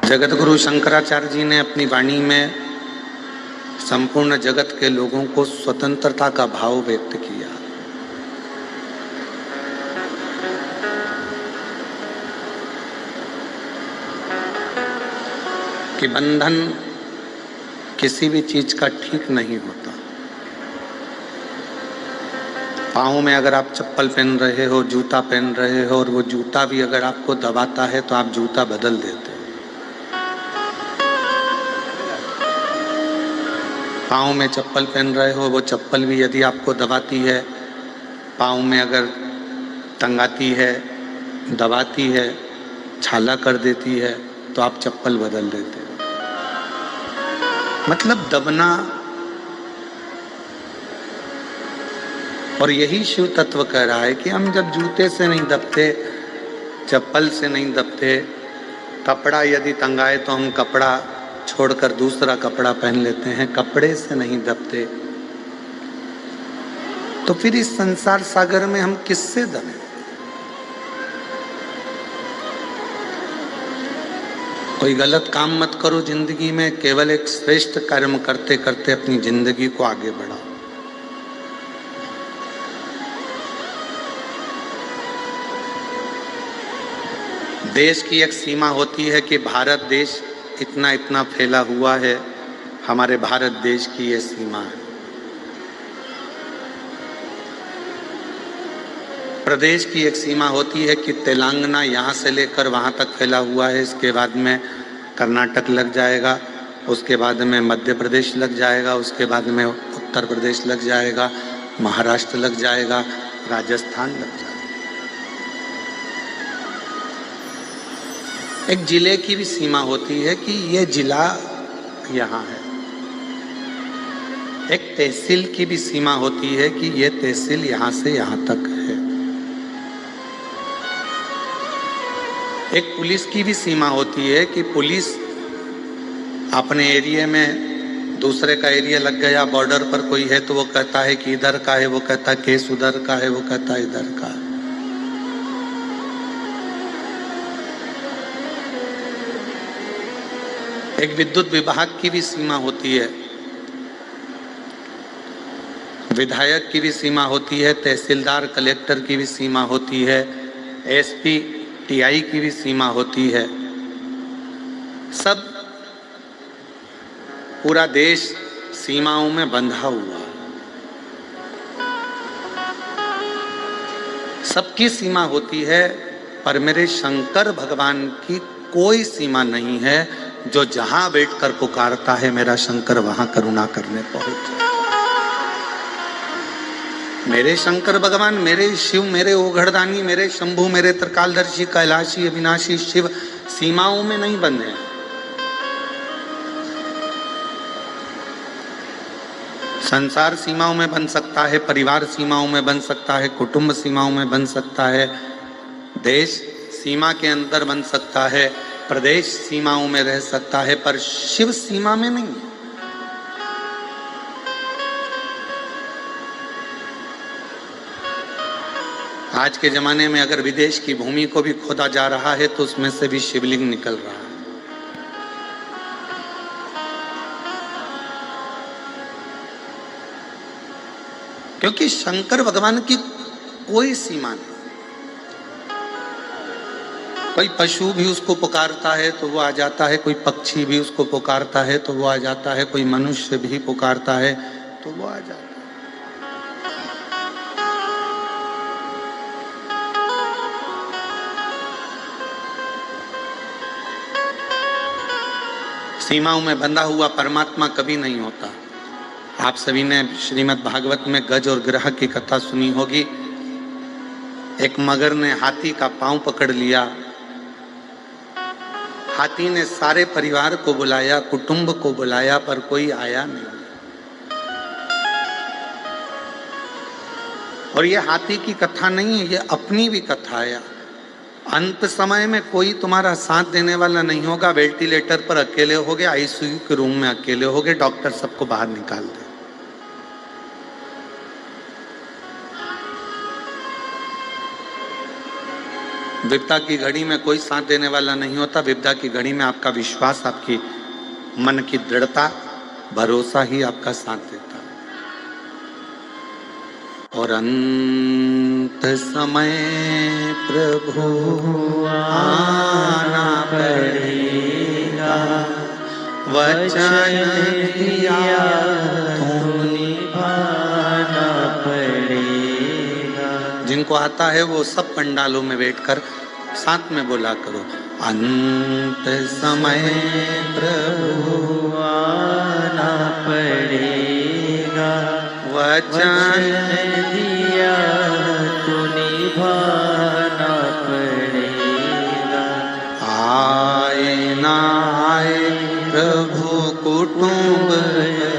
जगत गुरु शंकराचार्य जी ने अपनी वाणी में संपूर्ण जगत के लोगों को स्वतंत्रता का भाव व्यक्त किया। कि बंधन किसी भी चीज का ठीक नहीं होता। पाँव में अगर आप चप्पल पहन रहे हो, जूता पहन रहे हो, और वो जूता भी अगर आपको दबाता है तो आप जूता बदल देते हो। पाँव में चप्पल पहन रहे हो, वो चप्पल भी यदि आपको दबाती है, पाँव में अगर टंगाती है, दबाती है, छाला कर देती है, तो आप चप्पल बदल देते हो। मतलब दबना। और यही शिव तत्व कह रहा है कि हम जब जूते से नहीं दबते, चप्पल से नहीं दबते, कपड़ा यदि टंगाए तो हम कपड़ा छोड़कर दूसरा कपड़ा पहन लेते हैं, कपड़े से नहीं दबते, तो फिर इस संसार सागर में हम किससे दबे? कोई गलत काम मत करो जिंदगी में, केवल एक श्रेष्ठ कर्म करते करते अपनी जिंदगी को आगे बढ़ाओ। देश की एक सीमा होती है कि भारत देश इतना इतना फैला हुआ है, हमारे भारत देश की ये सीमा है। प्रदेश की एक सीमा होती है कि तेलंगाना यहाँ से लेकर वहाँ तक फैला हुआ है, इसके बाद में कर्नाटक लग जाएगा, उसके बाद में मध्य प्रदेश लग जाएगा, उसके बाद में उत्तर प्रदेश लग जाएगा, महाराष्ट्र लग जाएगा, राजस्थान लग जाएगा। एक जिले की भी सीमा होती है कि ये जिला यहाँ है। एक तहसील की भी सीमा होती है कि ये तहसील यहाँ से यहाँ तक है। एक पुलिस की भी सीमा होती है कि पुलिस अपने एरिया में दूसरे का एरिया लग गया, बॉर्डर पर कोई है तो वो कहता है कि इधर का है, वो कहता है केस उधर का है, वो कहता है इधर का है। एक विद्युत विभाग की भी सीमा होती है, विधायक की भी सीमा होती है, तहसीलदार कलेक्टर की भी सीमा होती है, एसपी टीआई की भी सीमा होती है। सब पूरा देश सीमाओं में बंधा हुआ, सबकी सीमा होती है, पर मेरे शंकर भगवान की कोई सीमा नहीं है। जो जहां बैठकर पुकारता है मेरा शंकर वहां करुणा करने पहुंच जाए। मेरे शंकर भगवान, मेरे शिव, मेरे ओघड़दानी, मेरे शंभु, मेरे त्रिकालदर्शी, कैलाशी, अविनाशी शिव सीमाओं में नहीं बंधे हैं। संसार सीमाओं में बन सकता है, परिवार सीमाओं में बन सकता है, कुटुंब सीमाओं में बन सकता है, देश सीमा के अंदर बन सकता है, प्रदेश सीमाओं में रह सकता है, पर शिव सीमा में नहीं है। आज के जमाने में अगर विदेश की भूमि को भी खोदा जा रहा है तो उसमें से भी शिवलिंग निकल रहा है। क्योंकि शंकर भगवान की कोई सीमा नहीं। कोई पशु भी उसको पुकारता है तो वो आ जाता है, कोई पक्षी भी उसको पुकारता है तो वो आ जाता है, कोई मनुष्य भी पुकारता है तो वो आ जाता है। सीमाओं में बंधा हुआ परमात्मा कभी नहीं होता। आप सभी ने श्रीमद् भागवत में गज और ग्रह की कथा सुनी होगी। एक मगर ने हाथी का पांव पकड़ लिया, हाथी ने सारे परिवार को बुलाया, कुटुंब को बुलाया, पर कोई आया नहीं। और ये हाथी की कथा नहीं है, ये अपनी भी कथा है। अंत समय में कोई तुम्हारा साथ देने वाला नहीं होगा, वेंटिलेटर पर अकेले होगे, आईसीयू के रूम में अकेले होगे, डॉक्टर सबको बाहर निकाल दे। विपदा की घड़ी में कोई साथ देने वाला नहीं होता। विपदा की घड़ी में आपका विश्वास, आपकी मन की दृढ़ता, भरोसा ही आपका साथ देता है। और अंत समय प्रभु आना पड़ेगा, वचन दिया तो निभाना पड़ेगा। जिनको आता है वो सब पंडालों में बैठकर साथ में बोला करो, अंत समय प्रभु आना पड़ेगा, वचन दिया तो निभाना पड़ेगा। आए ना आए प्रभु कुटुंब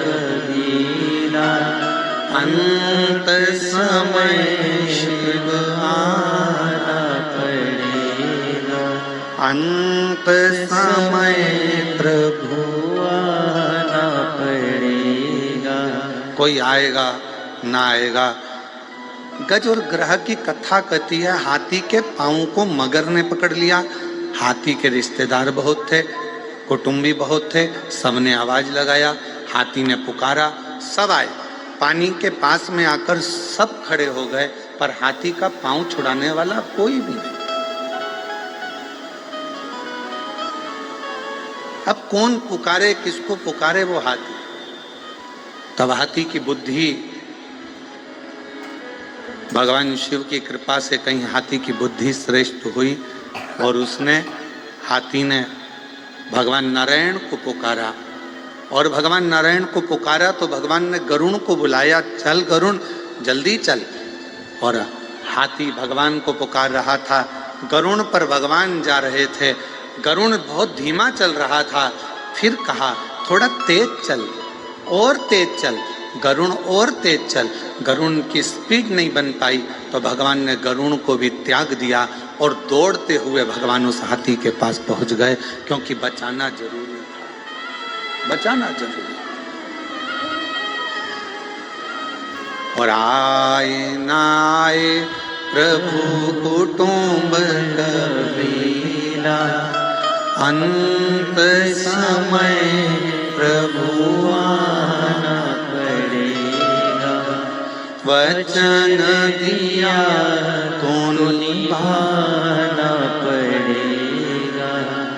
कबीरा, अंत समय शिव आना पड़ेगा, अंत समय प्रभु आना पड़ेगा। कोई आएगा ना आएगा। गज और ग्रह की कथा कहती है, हाथी के पांव को मगर ने पकड़ लिया। हाथी के रिश्तेदार बहुत थे, कुटुंबी बहुत थे, सबने आवाज लगाया, हाथी ने पुकारा, सब आए। पानी के पास में आकर सब खड़े हो गए, पर हाथी का पांव छुड़ाने वाला कोई भी नहीं। अब कौन पुकारे, किसको पुकारे? वो हाथी। तब हाथी की बुद्धि, भगवान शिव की कृपा से कहीं हाथी की बुद्धि श्रेष्ठ हुई और हाथी ने भगवान नारायण को पुकारा। और भगवान नारायण को पुकारा तो भगवान ने गरुण को बुलाया, चल गरुण जल्दी चल। और हाथी भगवान को पुकार रहा था, गरुण पर भगवान जा रहे थे। गरुण बहुत धीमा चल रहा था, फिर कहा थोड़ा तेज चल, और तेज चल। गरुण और तेज चल। गरुण की स्पीड नहीं बन पाई तो भगवान ने गरुण को भी त्याग दिया और दौड़ते हुए भगवान उस हाथी के पास पहुंच गए, क्योंकि बचाना जरूरी था, बचाना जरूरी। और आए ना आए प्रभु कुटुंब कबीरा, अंत समय प्रभु आना पड़ेगा, वचन दिया तो निभाना पड़ेगा।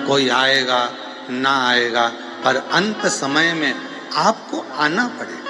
कोई आएगा ना आएगा, पर अंत समय में आपको आना पड़ेगा।